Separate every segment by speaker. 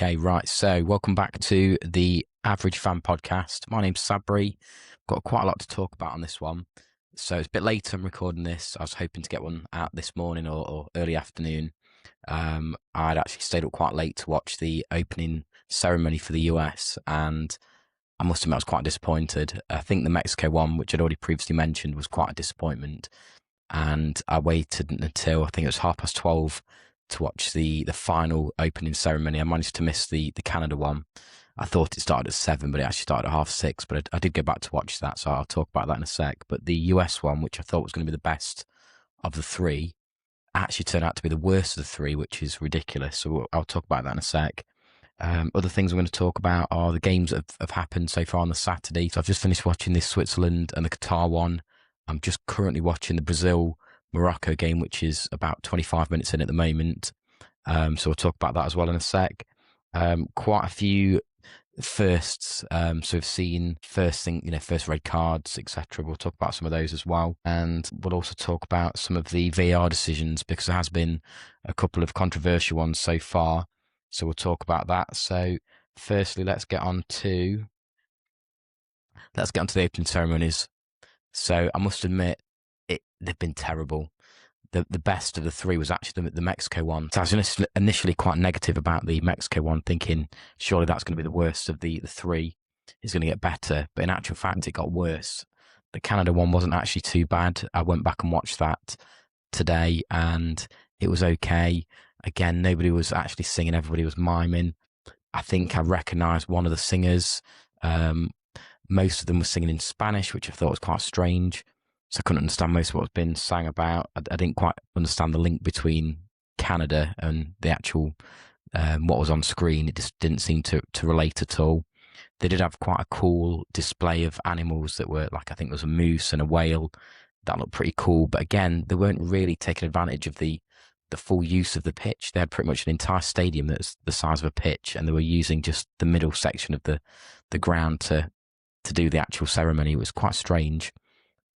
Speaker 1: Okay, right. So, welcome back to the Average Fan Podcast. My name's Sabri. Got quite a lot to talk about on this one. So, it's a bit later I'm recording this. I was hoping to get one out this morning or early afternoon. I'd actually stayed up quite late to watch the opening ceremony for the US, and I must admit I was quite disappointed. I think the Mexico one, which I'd already previously mentioned, was quite a disappointment. And I waited until I think it was 12:30 to watch the final opening ceremony. I managed to miss the Canada one. I thought it started at 7, but it actually started at 6:30. But I did go back to watch that, so I'll talk about that in a sec. But the US one, which I thought was going to be the best of the three, actually turned out to be the worst of the three, which is ridiculous. So I'll talk about that in a sec. Other things I'm going to talk about are the games that have happened so far on the Saturday. So I've just finished watching this Switzerland and the Qatar one. I'm just currently watching the Brazil-Morocco game, which is about 25 minutes in at the moment. So we'll talk about that as well in a sec. Quite a few firsts. So we've seen first red cards, etc. We'll talk about some of those as well. And we'll also talk about some of the VAR decisions, because there has been a couple of controversial ones so far. So we'll talk about that. So firstly, let's get on to the opening ceremonies. So I must admit, they've been terrible. The best of the three was actually the Mexico one. So I was initially quite negative about the Mexico one, thinking surely that's going to be the worst of the three. It's going to get better. But in actual fact, it got worse. The Canada one wasn't actually too bad. I went back and watched that today, and it was okay. Again, nobody was actually singing. Everybody was miming. I think I recognised one of the singers. Most of them were singing in Spanish, which I thought was quite strange. So I couldn't understand most of what was being sang about. I didn't quite understand the link between Canada and the actual what was on screen. It just didn't seem to relate at all. They did have quite a cool display of animals that were like, I think there was a moose and a whale. That looked pretty cool. But again, they weren't really taking advantage of the full use of the pitch. They had pretty much an entire stadium that's the size of a pitch, and they were using just the middle section of the ground to do the actual ceremony. It was quite strange.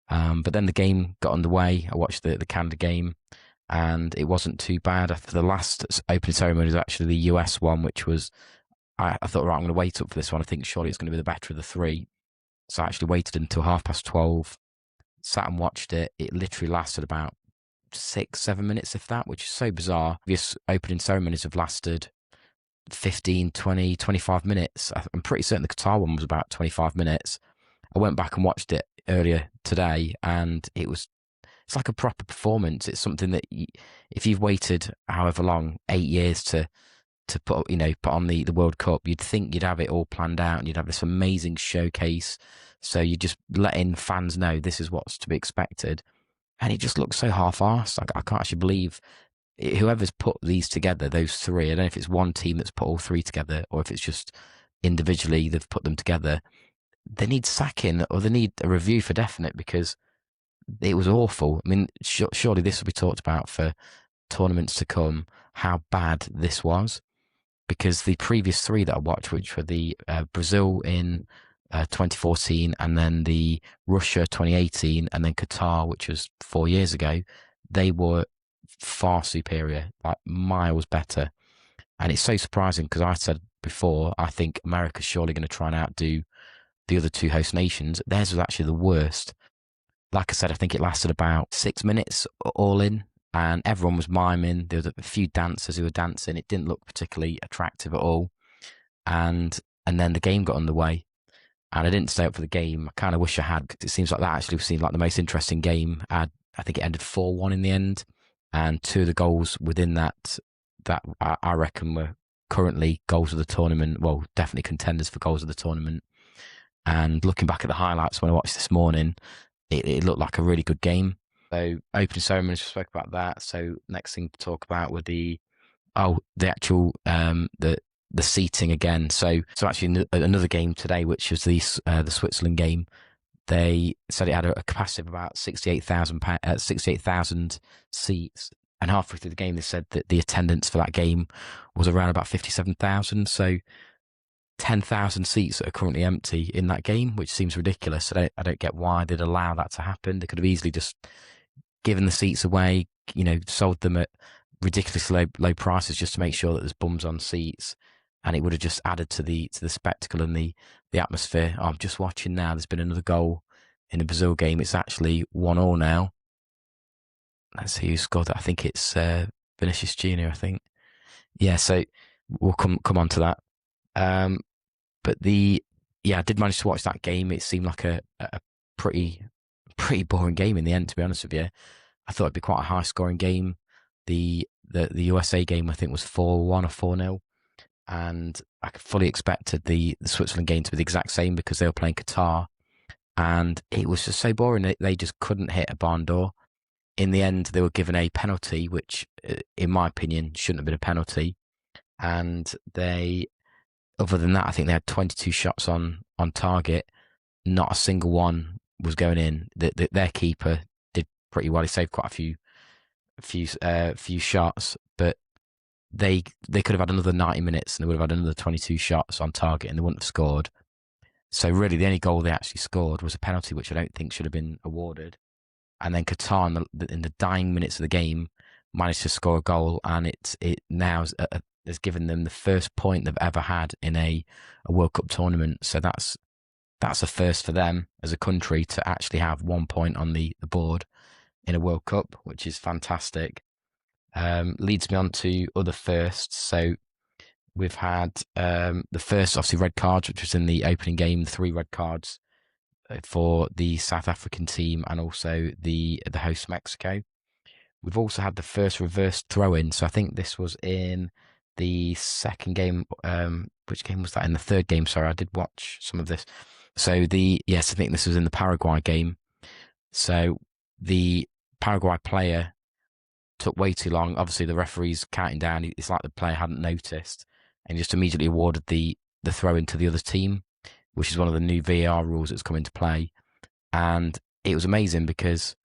Speaker 1: But then the game got underway. I watched the Canada game, and it wasn't too bad. The last opening ceremony was actually the US one, which was, I thought, right, I'm going to wait up for this one. I think surely it's going to be the better of the three. So I actually waited until 12:30, sat and watched it. It literally lasted about 6-7 minutes, if that, which is so bizarre. Previous opening ceremonies have lasted 15, 20, 25 minutes. I'm pretty certain the Qatar one was about 25 minutes. I went back and watched it earlier today, and it's like a proper performance. It's something that if you've waited however long, 8 years to put on the World Cup, you'd think you'd have it all planned out and you'd have this amazing showcase. So you just letting fans know this is what's to be expected. And it just looks so half-arsed. I can't actually believe whoever's put these together, those three. I don't know if it's one team that's put all three together or if it's just individually they've put them together. They need sacking, or they need a review for definite, because it was awful. I mean, surely this will be talked about for tournaments to come, how bad this was. Because the previous three that I watched, which were the Brazil in 2014, and then the Russia 2018, and then Qatar, which was 4 years ago, they were far superior, like miles better. And it's so surprising, because I said before, I think America's surely going to try and outdo the other two host nations. Theirs was actually the worst. Like I said, I think it lasted about 6 minutes all in, and everyone was miming. There was a few dancers who were dancing. It didn't look particularly attractive at all. And then the game got underway, and I didn't stay up for the game. I kind of wish I had, because it seems like that actually seemed like the most interesting game. I think it ended 4-1 in the end, and two of the goals within that I reckon were currently goals of the tournament. Well, definitely contenders for goals of the tournament. And looking back at the highlights when I watched this morning, it looked like a really good game. So opening ceremonies, we spoke about that. So next thing to talk about were the actual the seating again. So actually another game today, which was the Switzerland game. They said it had a capacity of about 68,000 seats, and halfway through the game they said that the attendance for that game was around about 57,000. So 10,000 seats that are currently empty in that game, which seems ridiculous. I don't get why they'd allow that to happen. They could have easily just given the seats away, sold them at ridiculously low prices just to make sure that there's bums on seats. and it would have just added to the spectacle and the atmosphere. I'm just watching now. There's been another goal in the Brazil game. It's actually 1-1 now. Let's see who scored that. I think it's Vinicius Junior. I think. Yeah. So we'll come on to that. But I did manage to watch that game. It seemed like a pretty boring game in the end, to be honest with you. I thought it'd be quite a high scoring game. The USA game, I think, was 4-1 or 4-0. And I fully expected the Switzerland game to be the exact same because they were playing Qatar. And it was just so boring. They just couldn't hit a barn door. In the end, they were given a penalty, which, in my opinion, shouldn't have been a penalty. And other than that, I think they had 22 shots on target. Not a single one was going in. Their keeper did pretty well. He saved quite a few shots, but they could have had another 90 minutes and they would have had another 22 shots on target and they wouldn't have scored. So really, the only goal they actually scored was a penalty, which I don't think should have been awarded. And then Qatar, in the dying minutes of the game, managed to score a goal, and it now has given them the first point they've ever had in a World Cup tournament. So that's a first for them as a country to actually have 1 point on the board in a World Cup, which is fantastic. Leads me on to other firsts. So we've had the first, obviously, red cards, which was in the opening game, 3 red cards for the South African team and also the host Mexico. We've also had the first reverse throw-in. So I think this was in the second game. Which game was that? In the third game, sorry. I did watch some of this. So I think this was in the Paraguay game. So the Paraguay player took way too long. Obviously, the referee's counting down. It's like the player hadn't noticed and just immediately awarded the throw-in to the other team, which is one of the new VAR rules that's come into play. And it was amazing because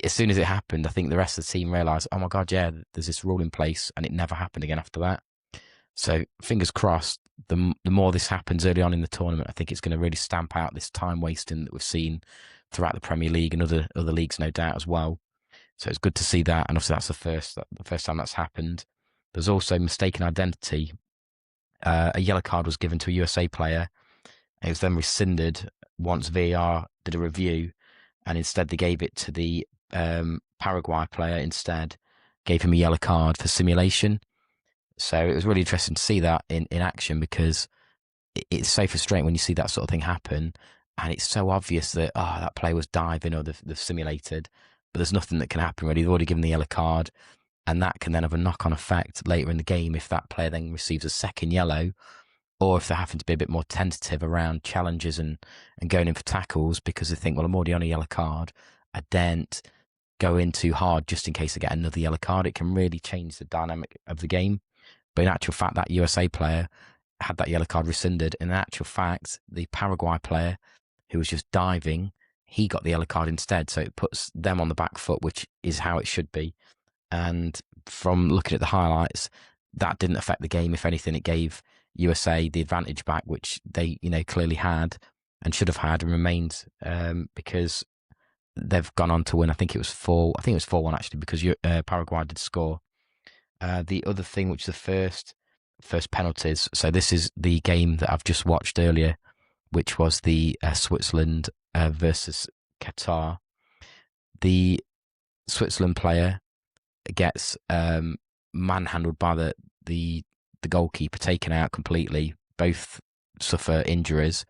Speaker 1: as soon as it happened, I think the rest of the team realised, oh my God, yeah, there's this rule in place, and it never happened again after that. So fingers crossed, the more this happens early on in the tournament, I think it's going to really stamp out this time wasting that we've seen throughout the Premier League and other leagues, no doubt, as well. So it's good to see that, and obviously that's the first time that's happened. There's also mistaken identity. A yellow card was given to a USA player. It was then rescinded once VAR did a review, and instead they gave it to the Paraguay player instead, gave him a yellow card for simulation. So it was really interesting to see that in action because it's so frustrating when you see that sort of thing happen, and it's so obvious that that player was diving or they've simulated, but there's nothing that can happen really. They've already given the yellow card, and that can then have a knock-on effect later in the game if that player then receives a second yellow, or if they're having to be a bit more tentative around challenges and going in for tackles because they think, well, I'm already on a yellow card, I daren't go in too hard just in case I get another yellow card. It can really change the dynamic of the game. But in actual fact, that USA player had that yellow card rescinded. In actual fact, the Paraguay player who was just diving, he got the yellow card instead. So it puts them on the back foot, which is how it should be. And from looking at the highlights, that didn't affect the game. If anything, it gave USA the advantage back, which they, clearly had and should have had and remained, because they've gone on to win. I think it was 4-1 actually, because Paraguay did score. The other thing, which is the first penalties. So this is the game that I've just watched earlier, which was the Switzerland versus Qatar. The Switzerland player gets manhandled by the goalkeeper, taken out completely. Both suffer injuries,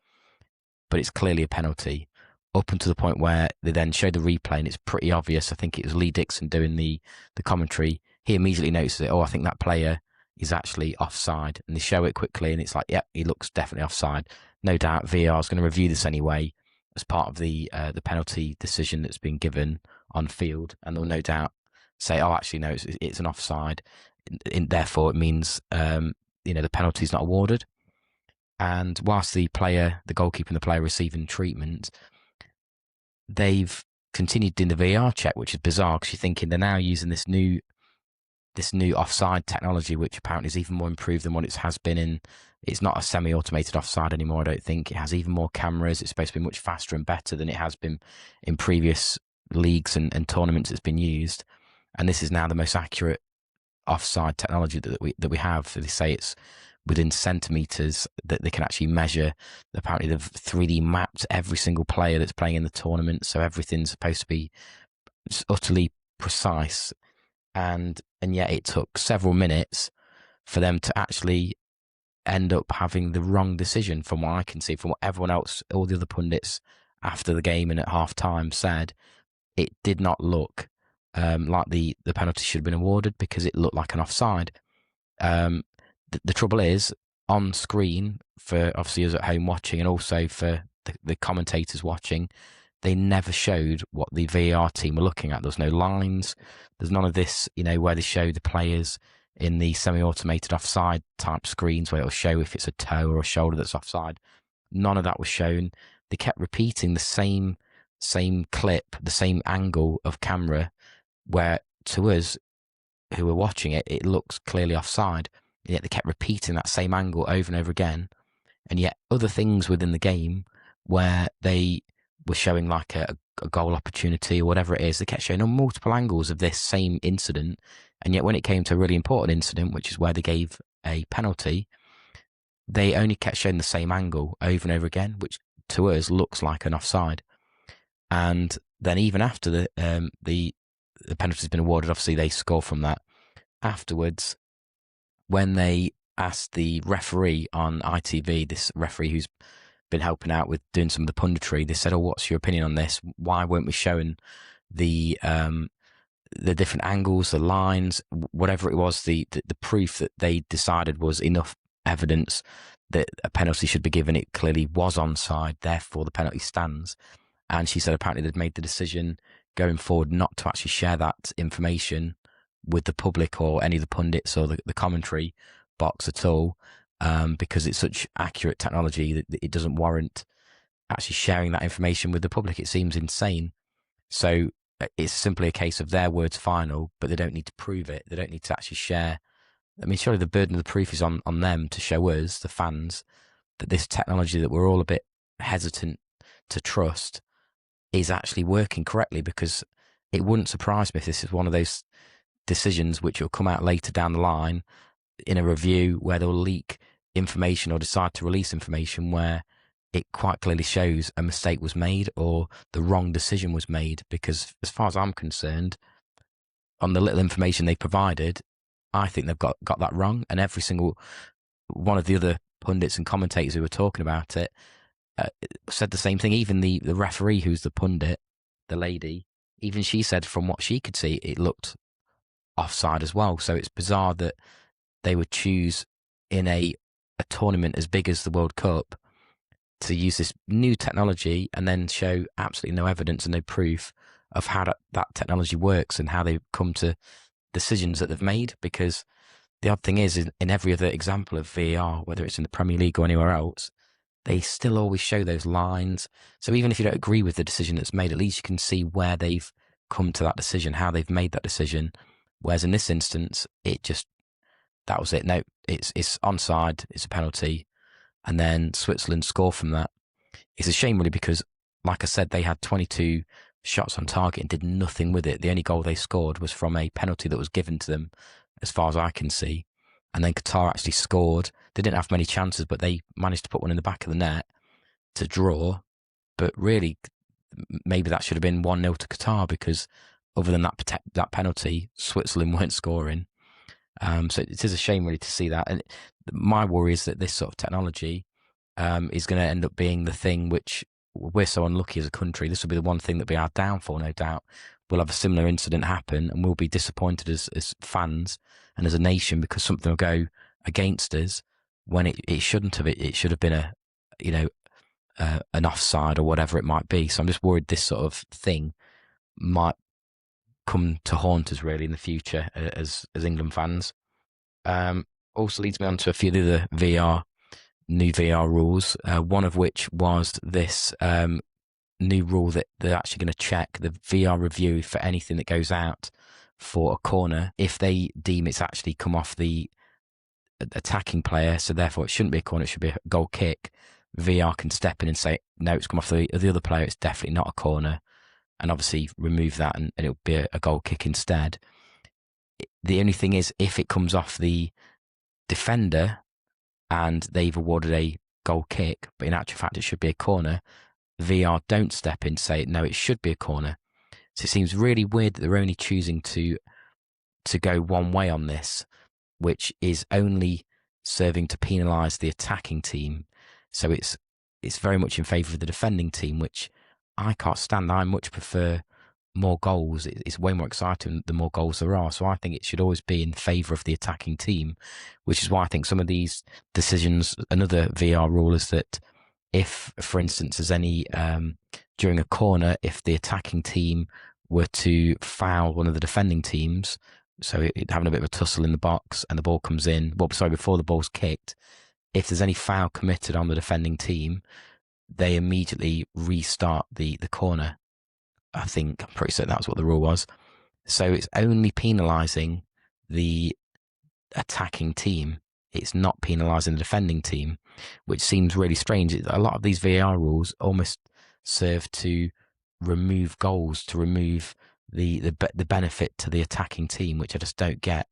Speaker 1: but it's clearly a penalty. Up until the point where they then show the replay, and it's pretty obvious. I think it was Lee Dixon doing the commentary. He immediately notices it. I think that player is actually offside, and they show it quickly, and it's like, yep, he looks definitely offside. No doubt VAR is going to review this anyway as part of the penalty decision that's been given on field, and they'll no doubt say, actually no, it's an offside. Therefore, it means the penalty is not awarded. And whilst the goalkeeper and the player receiving treatment, they've continued doing the VAR check, which is bizarre because you're thinking they're now using this new offside technology, which apparently is even more improved than what it has been in. It's not a semi-automated offside anymore, I don't think. It has even more cameras. It's supposed to be much faster and better than it has been in previous leagues and tournaments it's been used. And this is now the most accurate offside technology that we have. So they say it's within centimeters, that they can actually measure. Apparently, they've 3D mapped every single player that's playing in the tournament, so everything's supposed to be utterly precise. And yet it took several minutes for them to actually end up having the wrong decision, from what I can see, from what everyone else, all the other pundits after the game and at half time said. It did not look like the penalty should have been awarded, because it looked like an offside. The trouble is, on screen, for obviously us at home watching and also for the commentators watching, they never showed what the VAR team were looking at. There's no lines. There's none of this, where they show the players in the semi-automated offside type screens where it'll show if it's a toe or a shoulder that's offside. None of that was shown. They kept repeating the same clip, the same angle of camera, where to us who were watching it, it looks clearly offside. And yet they kept repeating that same angle over and over again. And yet other things within the game where they were showing like a goal opportunity or whatever it is, they kept showing on multiple angles of this same incident. And yet when it came to a really important incident, which is where they gave a penalty, they only kept showing the same angle over and over again, which to us looks like an offside. And then even after the penalty's been awarded, obviously they score from that. Afterwards, when they asked the referee on ITV, this referee who's been helping out with doing some of the punditry, they said, "Oh, what's your opinion on this? Why weren't we showing the different angles, the lines, whatever it was, the proof that they decided was enough evidence that a penalty should be given? It clearly was onside, therefore the penalty stands." And she said apparently they'd made the decision going forward not to actually share that information with the public or any of the pundits or the commentary box at all, because it's such accurate technology that it doesn't warrant actually sharing that information with the public. It seems insane. So it's simply a case of their words final, but they don't need to prove it. They don't need to actually share. I mean, surely the burden of the proof is on them to show us, the fans, that this technology that we're all a bit hesitant to trust is actually working correctly, because it wouldn't surprise me if this is one of those decisions which will come out later down the line in a review where they'll leak information or decide to release information where it quite clearly shows a mistake was made or the wrong decision was made. Because as far as I'm concerned, on the little information they provided, I think they've got that wrong. And every single one of the other pundits and commentators who were talking about it said the same thing. Even the referee, who's the pundit, the lady, even she said from what she could see, it looked offside as well. So it's bizarre that they would choose in a tournament as big as the World Cup to use this new technology and then show absolutely no evidence and no proof of how that technology works and how they come to decisions that they've made. Because the odd thing is, in every other example of VAR, whether it's in the Premier League or anywhere else, they still always show those lines. So even if you don't agree with the decision that's made, at least you can see where they've come to that decision, how they've made that decision. Whereas in this instance, that was it. No, it's onside, it's a penalty, and then Switzerland score from that. It's a shame, really, because, like I said, they had 22 shots on target and did nothing with it. The only goal they scored was from a penalty that was given to them, as far as I can see. And then Qatar actually scored. They didn't have many chances, but they managed to put one in the back of the net to draw. But really, maybe that should have been 1-0 to Qatar, because other than that penalty, Switzerland weren't scoring. So it is a shame, really, to see that. And my worry is that this sort of technology is going to end up being the thing which we're so unlucky as a country. This will be the one thing that'll be our downfall, no doubt. We'll have a similar incident happen and we'll be disappointed as fans and as a nation, because something will go against us when it shouldn't have. It should have been an offside or whatever it might be. So I'm just worried this sort of thing might come to haunt us, really, in the future as England fans. Also leads me on to a few of the new VAR rules, one of which was this new rule that they're actually going to check the VAR review for anything that goes out for a corner. If they deem it's actually come off the attacking player, so therefore it shouldn't be a corner, it should be a goal kick, VAR can step in and say, no, it's come off the other player, it's definitely not a corner, and obviously remove that, and it'll be a goal kick instead. The only thing is, if it comes off the defender, and they've awarded a goal kick, but in actual fact it should be a corner, VAR don't step in to say, no, it should be a corner. So it seems really weird that they're only choosing to go one way on this, which is only serving to penalise the attacking team. So it's very much in favour of the defending team, which I can't stand. I much prefer more goals. It's way more exciting the more goals there are. So I think it should always be in favour of the attacking team, which is why I think some of these decisions, another VAR rule is that if, for instance, there's any, during a corner, if the attacking team were to foul one of the defending teams, so having a bit of a tussle in the box and the ball comes in, before the ball's kicked, if there's any foul committed on the defending team, they immediately restart the corner. I'm pretty certain that's what the rule was. So it's only penalising the attacking team. It's not penalising the defending team, which seems really strange. A lot of these VAR rules almost serve to remove goals, to remove the benefit to the attacking team, which I just don't get.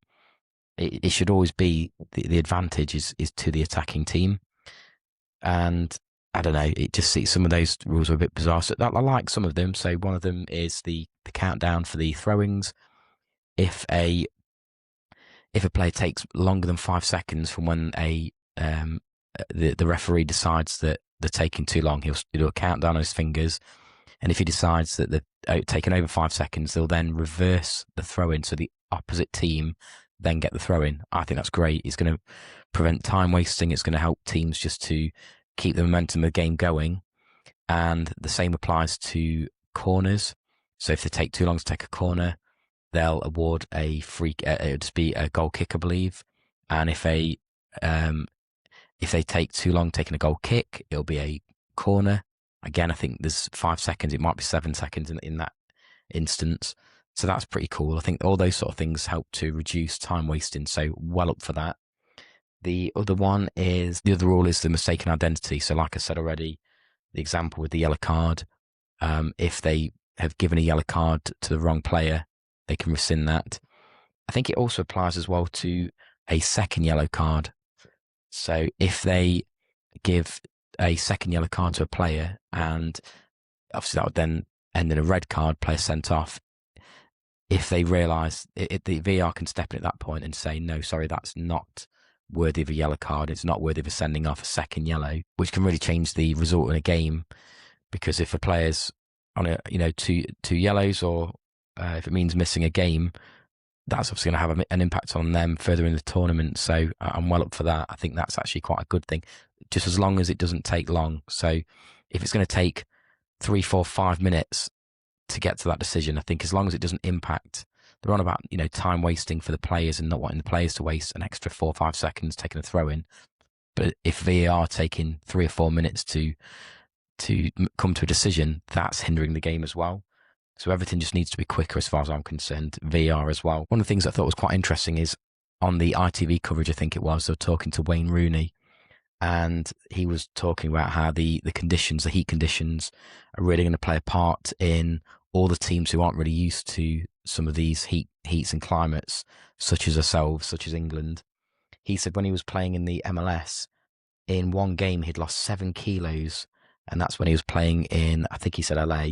Speaker 1: It should always be the advantage is to the attacking team. And I don't know, it just seems some of those rules are a bit bizarre. So I like some of them. So one of them is the countdown for the throw-ins. If a player takes longer than 5 seconds from when the referee decides that they're taking too long, he'll do a countdown on his fingers. And if he decides that they're taking over 5 seconds, they'll then reverse the throw-in, so the opposite team then get the throw-in. I think that's great. It's going to prevent time wasting. It's going to help teams just to keep the momentum of the game going. And the same applies to corners. So if they take too long to take a corner, they'll award a free. It'll just be a goal kick, I believe. And if they take too long taking a goal kick, it'll be a corner. Again, I think there's 5 seconds. It might be 7 seconds in that instance. So that's pretty cool. I think all those sort of things help to reduce time wasting. So well up for that. The other rule is the mistaken identity. So like I said already, the example with the yellow card, if they have given a yellow card to the wrong player, they can rescind that. I think it also applies as well to a second yellow card. So if they give a second yellow card to a player, and obviously that would then end in a red card, player sent off. If they realise the VAR can step in at that point and say, no, sorry, that's not worthy of a yellow card. It's not worthy of sending off a second yellow, which can really change the result in a game. Because if a player's on two yellows, or if it means missing a game, that's obviously going to have an impact on them further in the tournament. So I'm well up for that. I think that's actually quite a good thing, just as long as it doesn't take long. So if it's going to take 3, 4, 5 minutes to get to that decision, I think as long as it doesn't impact, they're on about time wasting for the players and not wanting the players to waste an extra 4 or 5 seconds taking a throw in. But if VAR taking 3 or 4 minutes to come to a decision, that's hindering the game as well. So everything just needs to be quicker as far as I'm concerned. VAR as well. One of the things I thought was quite interesting is on the ITV coverage, I think it was, they were talking to Wayne Rooney, and he was talking about how the conditions, the heat conditions, are really going to play a part in all the teams who aren't really used to some of these heats and climates, such as ourselves, such as England. He said when he was playing in the MLS, in one game he'd lost 7 kilos, and that's when he was playing in, I think he said LA.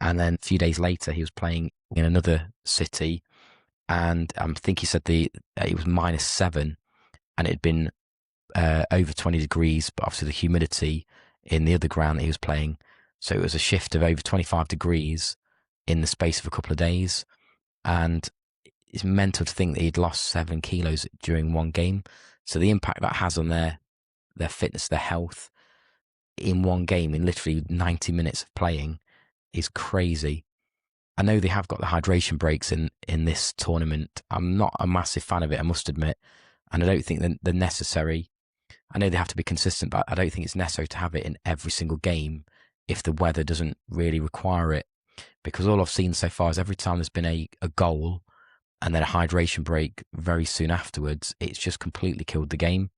Speaker 1: And then a few days later, he was playing in another city, and I think he said it was -7, and it had been over 20 degrees, but obviously the humidity in the other ground that he was playing. So it was a shift of over 25 degrees in the space of a couple of days. And it's mental to think that he'd lost 7 kilos during one game. So the impact that has on their fitness, their health in one game, in literally 90 minutes of playing, is crazy. I know they have got the hydration breaks in this tournament. I'm not a massive fan of it, I must admit. And I don't think they're necessary. I know they have to be consistent, but I don't think it's necessary to have it in every single game if the weather doesn't really require it. Because all I've seen so far is every time there's been a goal and then a hydration break very soon afterwards, it's just completely killed the game.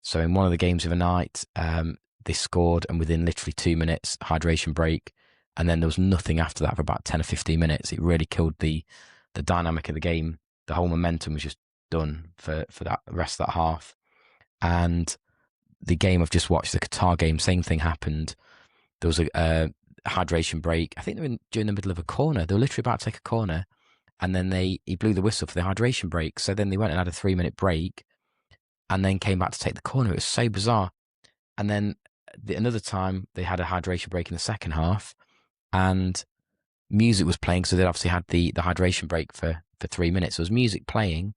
Speaker 1: So in one of the games of the night, they scored, and within literally 2 minutes, hydration break, and then there was nothing after that for about 10 or 15 minutes. It really killed the dynamic of the game. The whole momentum was just done for that rest of that half. And the game I've just watched, the Qatar game, same thing happened. There was a hydration break. I think they were during the middle of a corner. They were literally about to take a corner, and then he blew the whistle for the hydration break. So then they went and had a 3-minute break, and then came back to take the corner. It was so bizarre. And then another time they had a hydration break in the second half, and music was playing. So they obviously had the hydration break for 3 minutes. There was music playing,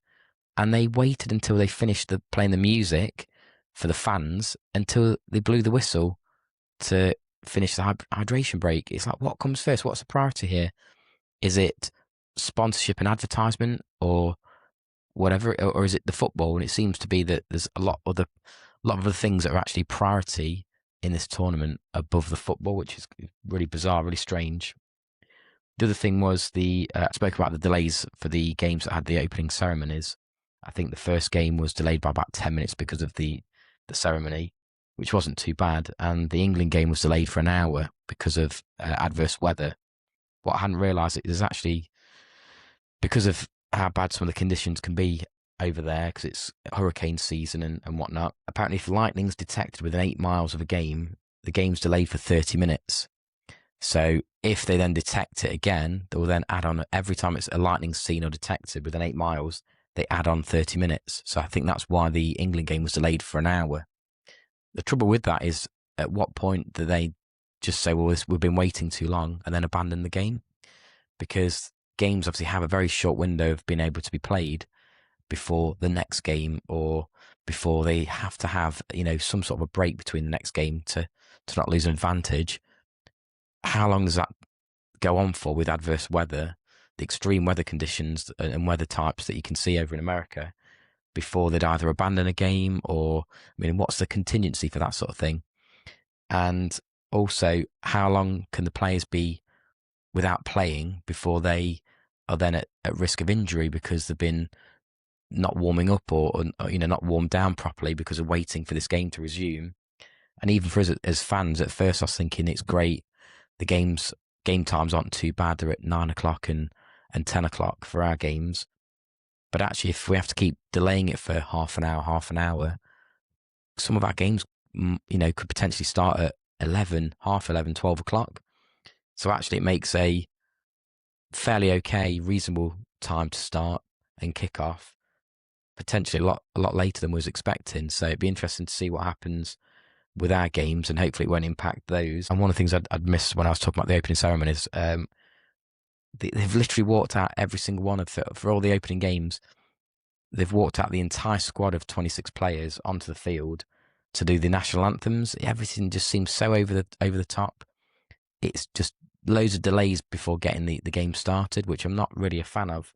Speaker 1: and they waited until they finished playing the music for the fans until they blew the whistle to finish the hydration break. It's like, what comes first? What's the priority here? Is it sponsorship and advertisement, or whatever, or is it the football? And it seems to be that there's a lot of other things that are actually priority in this tournament above the football, which is really bizarre, really strange. The other thing was I spoke about the delays for the games that had the opening ceremonies. I think the first game was delayed by about 10 minutes because of the ceremony, which wasn't too bad. And the England game was delayed for an hour because of adverse weather. What I hadn't realised is actually because of how bad some of the conditions can be over there, because it's hurricane season and whatnot. Apparently, if lightning's detected within 8 miles of a game, the game's delayed for 30 minutes. So if they then detect it again, they will then add on, every time it's a lightning seen or detected within 8 miles, they add on 30 minutes. So I think that's why the England game was delayed for an hour. The trouble with that is, at what point do they just say, well, we've been waiting too long, and then abandon the game? Because games obviously have a very short window of being able to be played before the next game, or before they have to have, some sort of a break between the next game to not lose an advantage. How long does that go on for with adverse weather, the extreme weather conditions and weather types that you can see over in America, before they'd either abandon a game, or, what's the contingency for that sort of thing? And also, how long can the players be without playing before they are then at risk of injury because they've been not warming up, or not warmed down properly because of waiting for this game to resume? And even for us as fans, at first I was thinking it's great. The game times aren't too bad. They're at 9 o'clock and 10 o'clock for our games. But actually, if we have to keep delaying it for half an hour, some of our games, could potentially start at 11, half 11, 12 o'clock. So actually it makes a fairly okay, reasonable time to start and kick off, potentially a lot later than we was expecting. So it'd be interesting to see what happens with our games, and hopefully it won't impact those. And one of the things I'd missed when I was talking about the opening ceremonies, they've literally walked out every single one for all the opening games. They've walked out the entire squad of 26 players onto the field to do the national anthems. Everything just seems so over the top. It's just loads of delays before getting the game started, which I'm not really a fan of.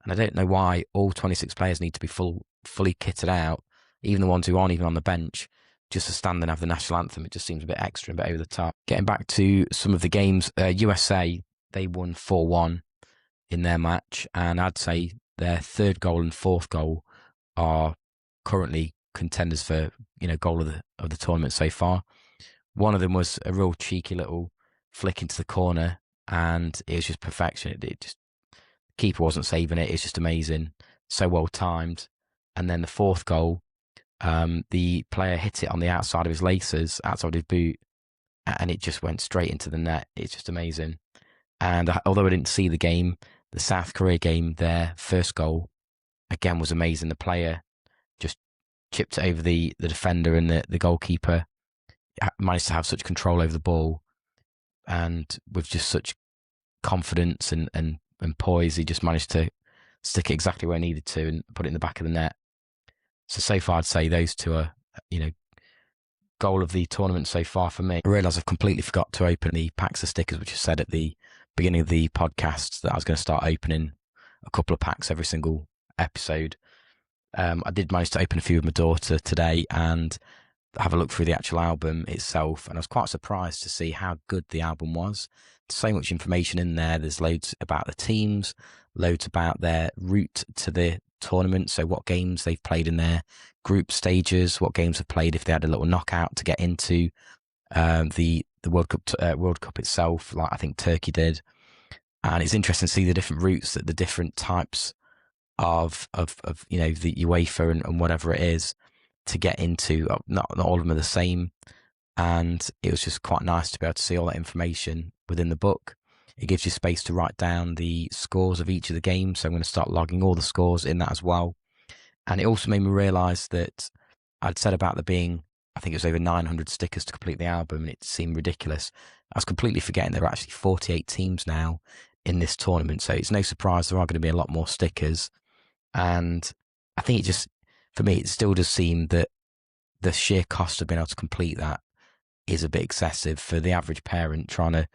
Speaker 1: And I don't know why all 26 players need to be fully kitted out, even the ones who aren't even on the bench, just to stand and have the national anthem. It just seems a bit extra, a bit over the top. Getting back to some of the games, USA, they won 4-1 in their match, and I'd say their third goal and fourth goal are currently contenders for goal of the tournament so far. One of them was a real cheeky little flick into the corner, and it was just perfection. The keeper wasn't saving it. It's just amazing, so well timed. And then the fourth goal, the player hit it on the outside of his laces, outside his boot, and it just went straight into the net. It's just amazing. And although I didn't see the game, the South Korea game, their first goal again was amazing. The player just chipped it over the defender, and the goalkeeper managed to have such control over the ball, and with just such confidence and poise, he just managed to stick it exactly where he needed to and put it in the back of the net. So far, I'd say those two are, goal of the tournament so far for me. I realise I've completely forgot to open the packs of stickers, which I said at the beginning of the podcast that I was going to start opening a couple of packs every single episode. I did manage to open a few with my daughter today and have a look through the actual album itself, and I was quite surprised to see how good the album was. So much information in there. There's loads about the teams, loads about their route to the tournament, so what games they've played in their group stages, what games have played if they had a little knockout to get into the World Cup itself, like I think Turkey did. And it's interesting to see the different routes, that the different types of the UEFA and whatever it is. to get into. Not all of them are the same, and it was just quite nice to be able to see all that information within the book. It gives you space to write down the scores of each of the games, so I'm going to start logging all the scores in that as well. And it also made me realise that I'd said about there being, I think it was over 900 stickers to complete the album, and it seemed ridiculous. I was completely forgetting there are actually 48 teams now in this tournament, so it's no surprise there are going to be a lot more stickers. And I think it just, for me, it still does seem that the sheer cost of being able to complete that is a bit excessive for the average parent trying to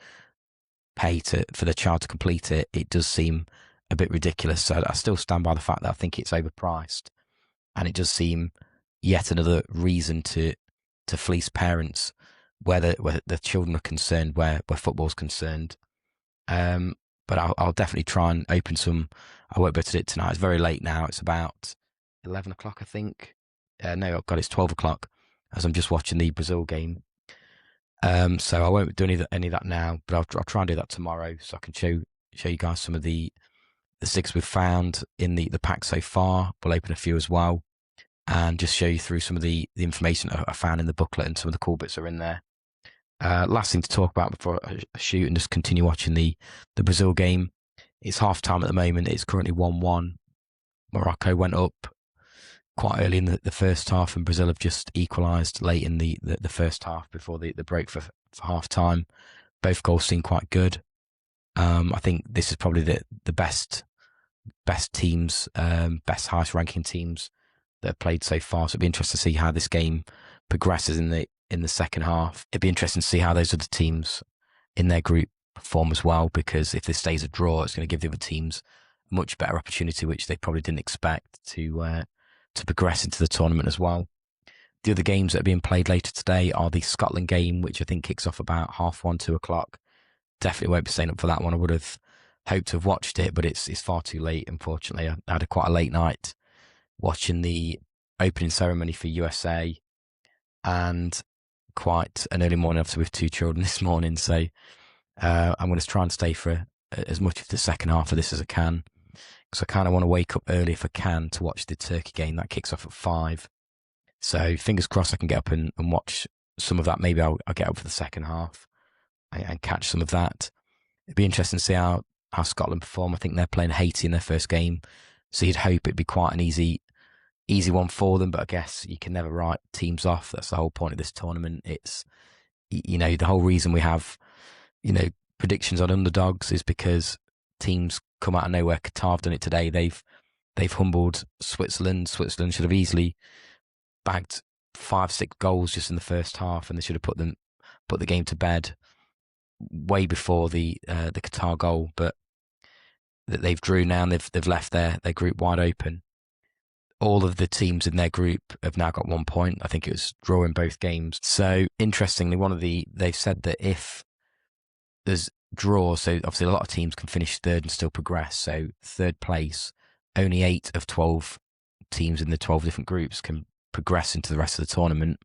Speaker 1: pay for the child to complete it. It does seem a bit ridiculous. So I still stand by the fact that I think it's overpriced, and it does seem yet another reason to fleece parents where the children are concerned, where football's concerned. But I'll definitely try and open some. I won't be able to do it tonight. It's very late now. It's about 11 o'clock, I think. No, God, it's 12 o'clock as I'm just watching the Brazil game. So I won't do any of that now, but I'll try and do that tomorrow so I can show you guys some of the sticks we've found in the pack so far. We'll open a few as well and just show you through some of the information I found in the booklet, and some of the cool bits are in there. Last thing to talk about before I shoot and just continue watching the Brazil game. It's half time at the moment. It's currently 1-1. Morocco went up quite early in the first half, and Brazil have just equalised late in the first half before the break for half time. Both goals seem quite good. I think this is probably the best teams, best highest ranking teams that have played so far. So it'd be interesting to see how this game progresses in the second half. It'd be interesting to see how those other teams in their group perform as well, because if this stays a draw, it's going to give the other teams a much better opportunity, which they probably didn't expect, to progress into the tournament as well. The other games that are being played later today are the Scotland game, which I think kicks off about 1:30, 2 o'clock. Definitely won't be staying up for that one. I would have hoped to have watched it, but it's far too late, unfortunately. I had quite a late night watching the opening ceremony for USA, and quite an early morning, obviously, with 2 children this morning. So I'm going to try and stay for as much of the second half of this as I can, because I kind of want to wake up early if I can to watch the Turkey game. That kicks off at 5. So fingers crossed I can get up and watch some of that. Maybe I'll get up for the second half and catch some of that. It'd be interesting to see how Scotland perform. I think they're playing Haiti in their first game, so you'd hope it'd be quite an easy one for them. But I guess you can never write teams off. That's the whole point of this tournament. It's, the whole reason we have, predictions on underdogs is because teams come out of nowhere. Qatar have done it today. They've humbled Switzerland. Switzerland should have easily bagged 5-6 goals just in the first half, and they should have put the game to bed way before the Qatar goal. But they've drew now, and they've left their group wide open. All of the teams in their group have now got 1 point. I think it was draw in both games. So interestingly, they've said that if there's draws, so obviously a lot of teams can finish third and still progress. So third place, only 8 of 12 teams in the 12 different groups can progress into the rest of the tournament.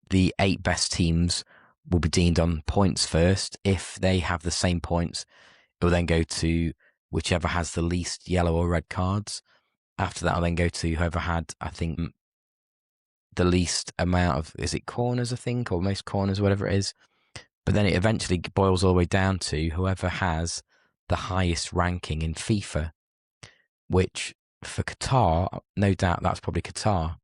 Speaker 1: The 8 best teams will be deemed on points first. If they have the same points, it will then go to whichever has the least yellow or red cards. After that, I'll then go to whoever had, I think, the least amount of, is it corners, I think, or most corners, whatever it is. But then it eventually boils all the way down to whoever has the highest ranking in FIFA, which for Qatar, no doubt that's probably Qatar.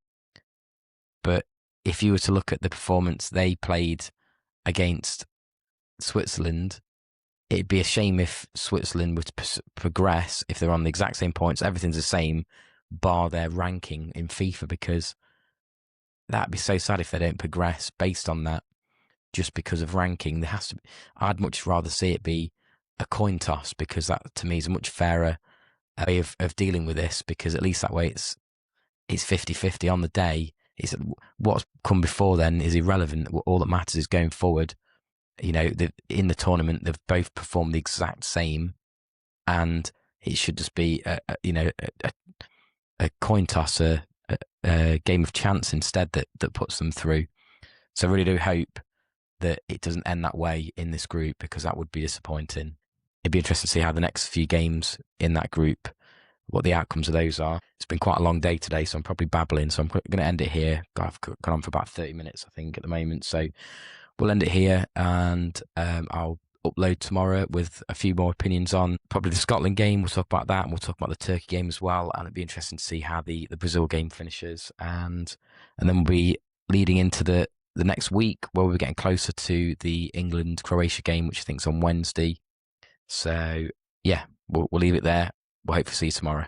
Speaker 1: But if you were to look at the performance they played against Switzerland, it'd be a shame if Switzerland were to progress, if they're on the exact same points, everything's the same, bar their ranking in FIFA, because that'd be so sad if they don't progress based on that, just because of ranking. There has to be, I'd much rather see it be a coin toss, because that to me is a much fairer way of dealing with this, because at least that way it's 50-50 on the day. What's come before then is irrelevant. All that matters is going forward. In the tournament, they've both performed the exact same, and it should just be a coin toss, a game of chance instead that puts them through. So I really do hope that it doesn't end that way in this group, because that would be disappointing. It'd be interesting to see how the next few games in that group what the outcomes of those are. It's been quite a long day today, so I'm probably babbling. So I'm going to end it here. I've gone on for about 30 minutes, I think, at the moment. So we'll end it here, and I'll upload tomorrow with a few more opinions on probably the Scotland game. We'll talk about that, and we'll talk about the Turkey game as well. And it'll be interesting to see how the Brazil game finishes, and then we'll be leading into the next week where we're getting closer to the England-Croatia game, which I think is on Wednesday. So yeah, we'll leave it there. We'll hope to see you tomorrow.